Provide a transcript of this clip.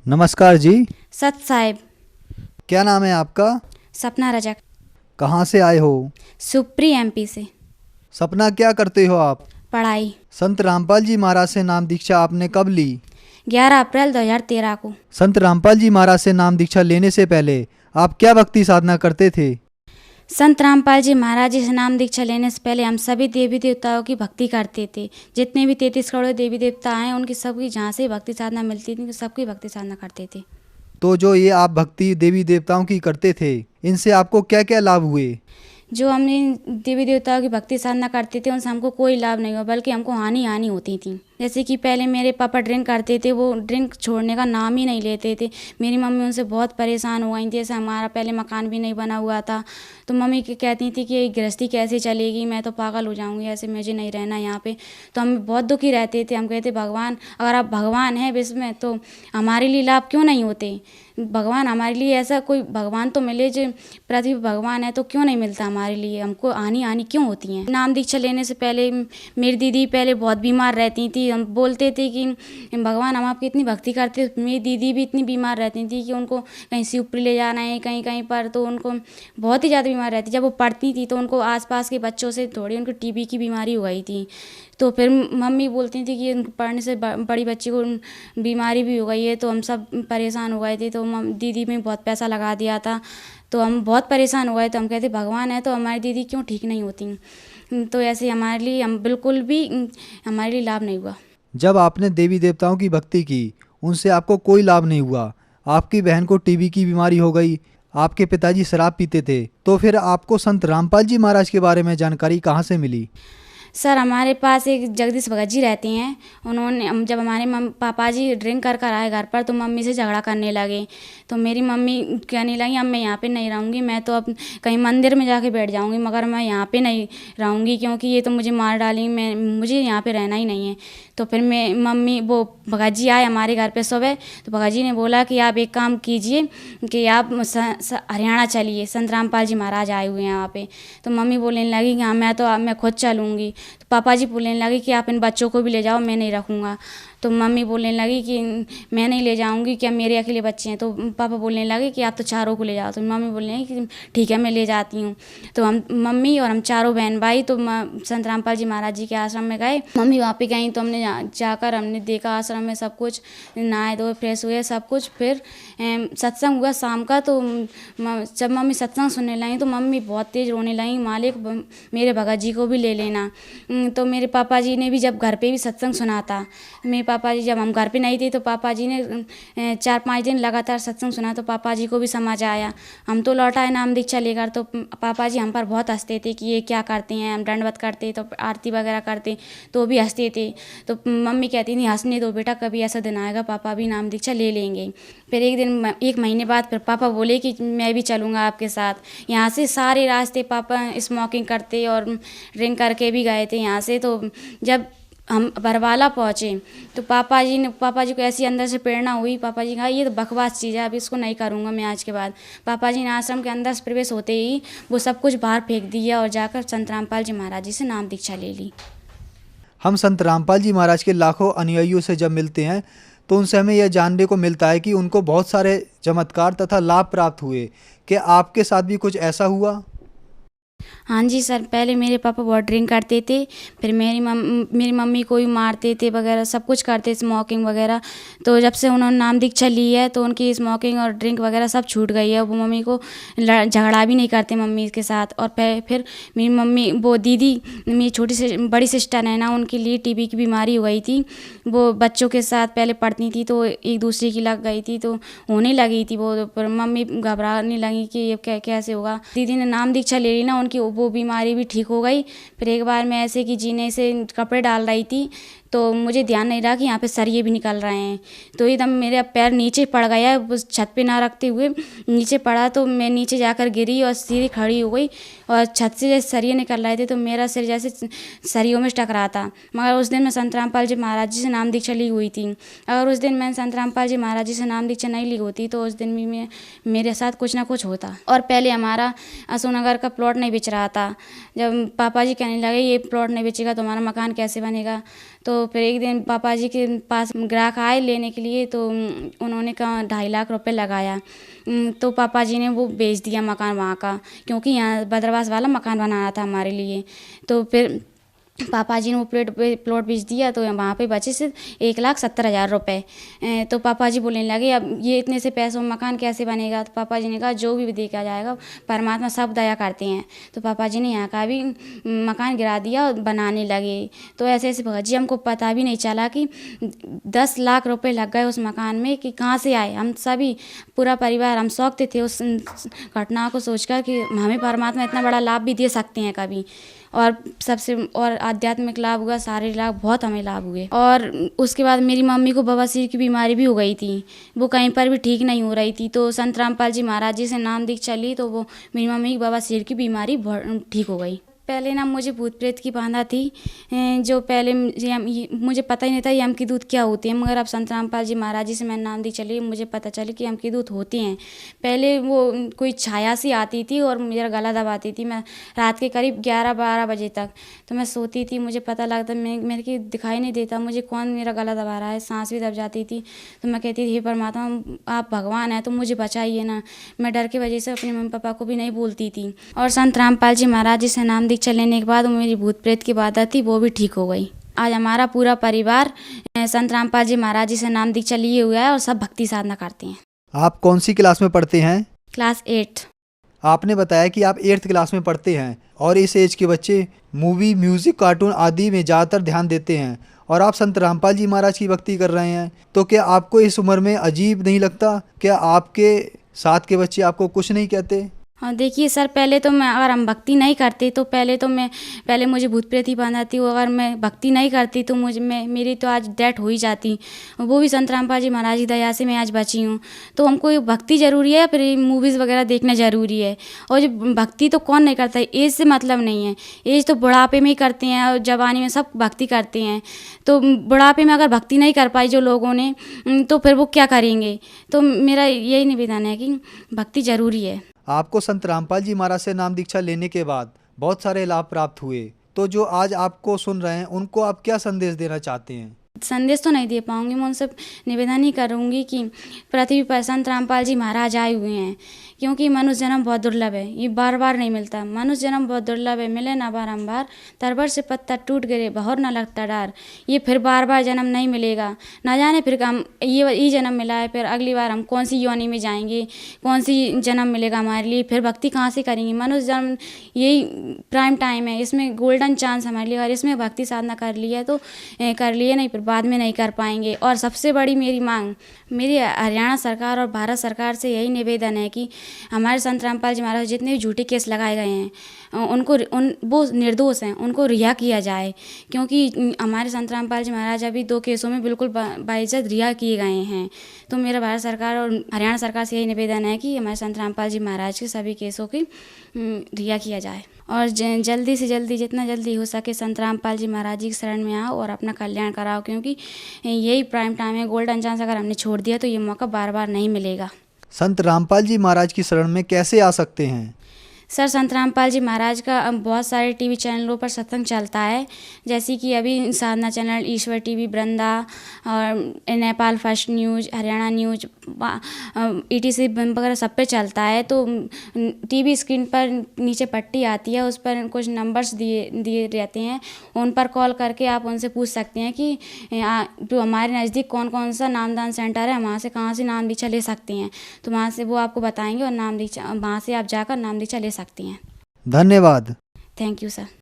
नमस्कार जी। सत साहिब। क्या नाम है आपका? सपना रजक। कहाँ से आए हो? सुप्री एमपी से। सपना, क्या करते हो आप? पढ़ाई। संत रामपाल जी महाराज से नाम दीक्षा आपने कब ली? 11 अप्रैल 2013 को। संत रामपाल जी महाराज से नाम दीक्षा लेने से पहले आप क्या भक्ति साधना करते थे? संत रामपाल जी महाराज जी से नाम दीक्षा लेने से पहले हम सभी देवी देवताओं की भक्ति करते थे। जितने भी 33 करोड़ देवी देवता हैं उनकी सबकी जहाँ से भक्ति साधना मिलती थी सबकी भक्ति साधना करते थे। तो जो ये आप भक्ति देवी देवताओं की करते थे, इनसे आपको क्या क्या लाभ हुए? जो हमने देवी देवताओं की भक्ति साधना करते थे उनसे हमको कोई लाभ नहीं हुआ, बल्कि हमको हानि होती थी। जैसे कि पहले मेरे पापा ड्रिंक करते थे, वो ड्रिंक छोड़ने का नाम ही नहीं लेते थे। मेरी मम्मी उनसे बहुत परेशान हो गई थी। जैसे हमारा पहले मकान भी नहीं बना हुआ था, तो मम्मी कहती थी कि गृहस्थी कैसे चलेगी, मैं तो पागल हो जाऊंगी, ऐसे मुझे नहीं रहना यहाँ पे। तो हम बहुत दुखी रहते थे। हम कहते भगवान, अगर आप भगवान हैं विश्व में तो हमारे लिए लाभ क्यों नहीं होते? भगवान हमारे लिए ऐसा कोई भगवान तो मिले, जो पृथ्वी पर भगवान है तो क्यों नहीं मिलता हमारे लिए? हमको हानि क्यों होती है? नाम दीक्षा लेने से पहले मेरी दीदी पहले बहुत बीमार रहती थी। हम बोलते थे कि भगवान हम आपकी इतनी भक्ति करते, मेरी दीदी भी इतनी बीमार रहती थी कि उनको कहीं शिवपुरी ले जाना है कहीं कहीं पर, तो उनको बहुत ही ज़्यादा बीमार रहती। जब वो पढ़ती थी तो उनको आसपास के बच्चों से थोड़ी उनको टीबी की बीमारी हो गई थी। तो फिर मम्मी बोलती थी कि पढ़ने से बड़ी बच्ची को बीमारी भी हो गई है, तो हम सब परेशान हो गए थे। तो दीदी में बहुत पैसा लगा दिया था, तो हम बहुत परेशान हो गए। तो हम कहते भगवान है तो हमारी दीदी क्यों ठीक नहीं होती? तो ऐसे हमारे लिए हम बिल्कुल भी हमारे लिए लाभ नहीं हुआ। जब आपने देवी देवताओं की भक्ति की, उनसे आपको कोई लाभ नहीं हुआ। आपकी बहन को टीबी की बीमारी हो गई, आपके पिताजी शराब पीते थे, तो फिर आपको संत रामपाल जी महाराज के बारे में जानकारी कहाँ से मिली? सर, हमारे पास एक जगदीश भगत जी रहते हैं। उन्होंने जब हमारे पापा जी ड्रिंक कर कर आए घर पर, तो मम्मी से झगड़ा करने लगे। तो मेरी मम्मी कहने लगी अब मैं यहाँ पे नहीं रहूँगी, मैं तो अब कहीं मंदिर में जाके बैठ जाऊँगी, मगर मैं यहाँ पे नहीं रहूँगी क्योंकि ये तो मुझे मार डालेंगी, मुझे यहाँ पे रहना ही नहीं है। तो फिर मैं मम्मी वो भगत जी आए हमारे घर पे सुबह। तो भगत जी ने बोला कि आप एक काम कीजिए कि आप हरियाणा चलिए, संत रामपाल जी महाराज आए हुए हैं यहाँ पे। तो मम्मी बोलने लगी कि हाँ मैं खुद चलूँगी। तो पापा जी बोलने लगे कि आप इन बच्चों को भी ले जाओ, मैं नहीं रखूँगा। तो मम्मी बोलने लगी कि मैं नहीं ले जाऊँगी, क्या मेरे अकेले बच्चे हैं? तो पापा बोलने लगे कि आप तो चारों को ले जाओ। तो मम्मी बोलने लगी कि ठीक है मैं ले जाती हूँ। तो हम मम्मी और हम चारों बहन भाई तो संत रामपाल जी महाराज जी के आश्रम में गए। मम्मी वहाँ पे गई तो हमने जाकर हमने देखा आश्रम में सब कुछ, नहाए धोए फ्रेश हुए सब कुछ। फिर सत्संग हुआ शाम का। तो जब मम्मी सत्संग सुनने लगी तो मम्मी बहुत तेज़ रोने लगी, मालिक मेरे भगत जी को भी ले लेना। तो मेरे पापा जी ने भी जब घर पे भी सत्संग सुना था, मेरे पापा जी जब हम घर पे नहीं थे तो पापा जी ने 4-5 दिन लगातार सत्संग सुना, तो पापा जी को भी समझ आया। हम तो लौट आए नाम दीक्षा लेकर, तो पापा जी हम पर बहुत हंसते थे कि ये क्या करते हैं। हम दंडवत करते तो आरती वगैरह करते तो भी हंसते थे। तो मम्मी कहती थी हंसने दो बेटा, कभी ऐसा दिन आएगा पापा भी नाम दीक्षा ले लेंगे। फिर एक महीने बाद फिर पापा बोले कि मैं भी चलूँगा आपके साथ। यहाँ से सारे रास्ते पापा स्मोकिंग करते और ड्रिंक करके भी गए थे यहाँ से। तो जब हम बरवाला पहुँचे तो पापा जी को ऐसी अंदर से प्रेरणा हुई। पापा जी कहा ये तो बकवास चीज़ है, अब इसको नहीं करूँगा मैं आज के बाद। पापा जी ने आश्रम के अंदर प्रवेश होते ही वो सब कुछ बाहर फेंक दिया और जाकर संत रामपाल जी महाराज जी से नाम दीक्षा ले ली। हम संत रामपाल जी महाराज के लाखों अनुयायियों से जब मिलते हैं तो उनसे हमें यह जानने को मिलता है कि उनको बहुत सारे चमत्कार तथा लाभ प्राप्त हुए। क्या आपके साथ भी कुछ ऐसा हुआ? हाँ जी सर, पहले मेरे पापा बहुत ड्रिंक करते थे, फिर मेरी मम्मी को भी मारते थे वगैरह, सब कुछ करते, स्मोकिंग वगैरह। तो जब से उन्होंने नाम दीक्षा ली है तो उनकी स्मोकिंग और ड्रिंक वगैरह सब छूट गई है। वो मम्मी को झगड़ा भी नहीं करते मम्मी के साथ। और फिर मेरी मम्मी वो दीदी, मेरी बड़ी सिस्टर है ना, उनके लिए टीबी की बीमारी हो गई थी। वो बच्चों के साथ पहले पढ़ती थी तो एक दूसरे की लग गई थी, तो होने लगी थी वो। पर मम्मी घबराने लगी कि ये कैसे होगा। दीदी ने नाम दीक्षा ले ली ना, उनकी वो बीमारी भी ठीक हो गई। फिर एक बार मैं ऐसे कि जीने से कपड़े डाल रही थी तो मुझे ध्यान नहीं रहा कि यहाँ पे सरिये भी निकल रहे हैं, तो एकदम मेरा पैर नीचे पड़ गया, उस छत पे ना रखते हुए नीचे पड़ा। तो मैं नीचे जाकर गिरी और सीधी खड़ी हो गई और छत से जैसे सरिये निकल रहे थे तो मेरा सिर जैसे सरियों में टकरा था। मगर उस दिन मैं संत रामपाल जी महाराज जी से नाम दीक्षा ली हुई थी। अगर उस दिन मैंने संत रामपाल जी महाराज जी से नाम दीक्षा नहीं ली होती तो उस दिन भी मेरे साथ कुछ ना कुछ होता। और पहले हमारा अशोकनगर का प्लॉट नहीं बिच रहा था। जब पापा जी कहने लगे ये प्लॉट नहीं बेचेगा तो हमारा मकान कैसे बनेगा, तो फिर एक दिन पापा जी के पास ग्राहक आए लेने के लिए, तो उन्होंने कहा 2.5 लाख रुपए लगाया। तो पापा जी ने वो बेच दिया मकान वहाँ का, क्योंकि यहाँ बदरवास वाला मकान बनाना था हमारे लिए। तो फिर पापा जी ने वो प्लॉट बेच दिया, तो वहाँ पे बचे सिर्फ 1,70,000 रुपये। तो पापा जी बोलने लगे अब ये इतने से पैसों में मकान कैसे बनेगा। तो पापा जी ने कहा जो भी देखा जाएगा, परमात्मा सब दया करते हैं। तो पापा जी ने यहाँ का भी मकान गिरा दिया और बनाने लगे। तो ऐसे ऐसे भगत जी हमको पता भी नहीं चला कि 10 लाख रुपए लग गए उस मकान में, कि कहाँ से आए। हम सभी पूरा परिवार हम शौकते थे उस घटना को सोचकर कि हमें परमात्मा इतना बड़ा लाभ भी दे सकते हैं कभी। और सबसे और आध्यात्मिक लाभ हुआ, शारीरिक लाभ बहुत हमें लाभ हुए। और उसके बाद मेरी मम्मी को बवासीर की बीमारी भी हो गई थी, वो कहीं पर भी ठीक नहीं हो रही थी। तो संत रामपाल जी महाराज जी से नाम दीक्षा ली, तो वो मेरी मम्मी की बवासीर की बीमारी ठीक हो गई। पहले ना मुझे भूत प्रेत की बाधा थी, जो पहले मुझे पता ही नहीं था यम की दूत क्या होती है। मगर अब संत रामपाल जी महाराज जी से मैं नाम दी चली, मुझे पता चली कि यम की दूत होती हैं। पहले वो कोई छाया सी आती थी और मेरा गला दबाती थी। मैं रात के करीब 11-12 बजे तक तो मैं सोती थी, मुझे पता लगता मेरे की दिखाई नहीं देता मुझे कौन मेरा गला दबा रहा है, सांस भी दब जाती थी। तो मैं कहती थी हे परमात्मा आप भगवान हैं तो मुझे बचाइए ना। मैं डर की वजह से अपने मम्मी पापा को भी नहीं बोलती थी। और संत रामपाल जी महाराज जी से नाम दीक्षा लेने के बाद मेरी भूत प्रेत की बाधा थी वो भी ठीक हो गई। आज हमारा पूरा परिवार संत रामपाल जी महाराज जी से नाम दीक्षा लिए हुआ है और सब भक्ति साधना करते हैं। आप कौन सी क्लास में पढ़ते हैं? क्लास 8। आपने बताया कि आप 8th क्लास में पढ़ते हैं और इस एज के बच्चे मूवी, म्यूजिक, कार्टून आदि में ज़्यादातर ध्यान देते हैं और आप संत रामपाल जी महाराज की भक्ति कर रहे हैं। तो क्या आपको इस उम्र में अजीब नहीं लगता? क्या आपके साथ के बच्चे आपको कुछ नहीं कहते? हाँ देखिए सर, पहले तो मैं अगर हम भक्ति नहीं करते तो पहले मुझे भूत प्रेत ही बांधा थी। अगर मैं भक्ति नहीं करती तो मेरी तो आज डेथ हो ही जाती। वो भी संत रामपाल जी महाराज की दया से मैं आज बची हूँ। तो हमको ये भक्ति ज़रूरी है, फिर मूवीज़ वगैरह देखना ज़रूरी है। और जो भक्ति तो कौन नहीं करता है, एज से मतलब नहीं है। एज तो बुढ़ापे में ही करते हैं और जवानी में सब भक्ति करते हैं। तो बुढ़ापे में अगर भक्ति नहीं कर पाई जो लोगों ने, तो फिर वो क्या करेंगे। तो मेरा यही निवेदन है कि भक्ति ज़रूरी है। आपको संत रामपाल जी महाराज से नाम दीक्षा लेने के बाद बहुत सारे लाभ प्राप्त हुए, तो जो आज आपको सुन रहे हैं उनको आप क्या संदेश देना चाहते हैं? संदेश तो नहीं दे पाऊंगी, मैं उनसे निवेदन ही करूंगी कि पृथ्वी पर संत रामपाल जी महाराज आए हुए हैं, क्योंकि मनुष्य जन्म बहुत दुर्लभ है, ये बार बार नहीं मिलता। मनुष्य जन्म बहुत दुर्लभ है, मिले ना बारंबार, तरबर से पत्ता टूट गिरे बहुर न लगता डार। ये फिर बार बार जन्म नहीं मिलेगा, ना जाने फिर हम ये जन्म मिला है, फिर अगली बार हम कौन सी योनि में जाएंगे, कौन सी जन्म मिलेगा हमारे लिए, फिर भक्ति कहाँ से करेंगे। मनुष्य जन्म यही प्राइम टाइम है, इसमें गोल्डन चांस हमारे लिए, और इसमें भक्ति साधना कर लिया तो कर लिए, नहीं फिर बाद में नहीं कर पाएंगे। और सबसे बड़ी मेरी मांग मेरी हरियाणा सरकार और भारत सरकार से यही निवेदन है कि हमारे संत रामपाल जी महाराज जितने भी झूठे केस लगाए गए हैं वो निर्दोष हैं, उनको रिहा किया जाए। क्योंकि हमारे संत रामपाल जी महाराज अभी 2 केसों में बिल्कुल बाइज्जत रिहा किए गए हैं। तो मेरा भारत सरकार और हरियाणा सरकार से यही निवेदन है कि हमारे संत रामपाल जी महाराज के सभी केसों की रिहा किया जाए। और जल्दी से जल्दी, जितना जल्दी हो सके, संत रामपाल जी महाराज जी की शरण में आओ और अपना कल्याण कराओ, क्योंकि यही प्राइम टाइम है, गोल्डन चांस। अगर हमने छोड़ दिया तो ये मौका बार बार नहीं मिलेगा। संत रामपाल जी महाराज की शरण में कैसे आ सकते हैं? सर, संत रामपाल जी महाराज का बहुत सारे टीवी चैनलों पर सत्संग चलता है, जैसे कि अभी साधना चैनल, ईश्वर टीवी, वृंदा और Nepal first news, Haryana news, ETC वगैरह सब पे चलता है। तो टीवी स्क्रीन पर नीचे पट्टी आती है, उस पर कुछ नंबर्स दिए रहते हैं, उन पर कॉल करके आप उनसे पूछ सकते हैं कि जो हमारे नज़दीक कौन कौन सा नामदान सेंटर है, वहाँ से कहाँ से नाम दीक्षा ले सकते हैं। तो वहाँ से वो आपको बताएंगे और नाम दीक्षा वहाँ से आप जाकर नाम दीक्षा ले सकती हैं। धन्यवाद। Thank you sir.